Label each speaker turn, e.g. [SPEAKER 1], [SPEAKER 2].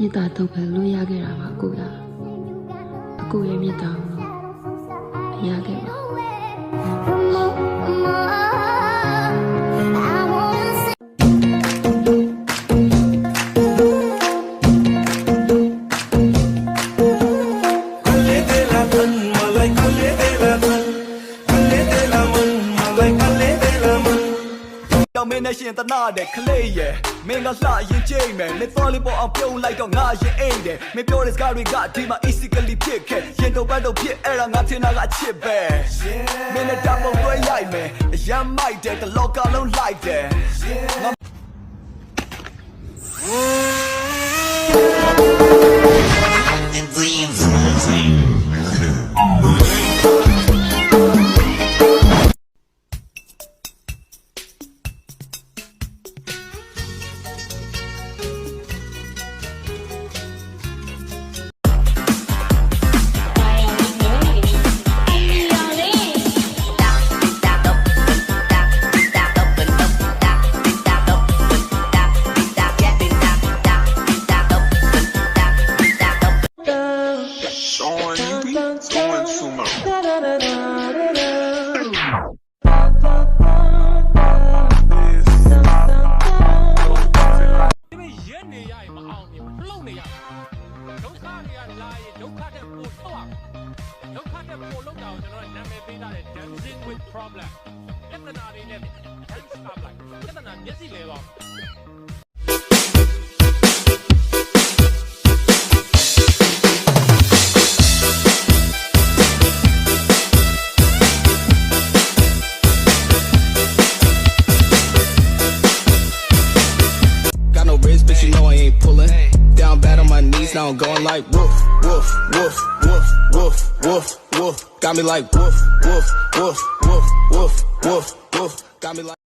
[SPEAKER 1] မေတ္တာတော့ပဲလို့ရခဲ့တာပါကိုရအကိုရဲ့မေတ္တာကိုတော့ရခဲ့ပါ
[SPEAKER 2] မင်းနဲ့ရှင်တနာတဲ့ခလေးရဲ့မင်းကလှရင်ကြိတ်မယ်နေတော်လေးပေါ်အောင်ပြုံးလိုက်တော့ငါရင်အိတ်တယ်မင်းပြောတဲ့စကားတွေကဒီမှာ easily ဖြစ်ခဲ့ရင်တော့ပတ်တော့ဖြစ်အဲ့ဒါငါထင်တာကအချစ်ပဲမင်းနဲ့တပ်ပုံတွဲရိုက်မယ်အရမ်းမိုက်တယ်တလောကလုံးလိုက်တယ်ငါ
[SPEAKER 3] Dancing with problem. ပြဿနာတွေနဲ့ dance up လိုက်ပြဿနာမျက်စိလဲပါ
[SPEAKER 4] Got no wrist, but you know I ain't pulling. Down bad on my knees, now I'm going like woof, woof, woof, woof, woof, woof, woof. Got me like woof, woof, woof, woof, woof, woof, woof. Got me like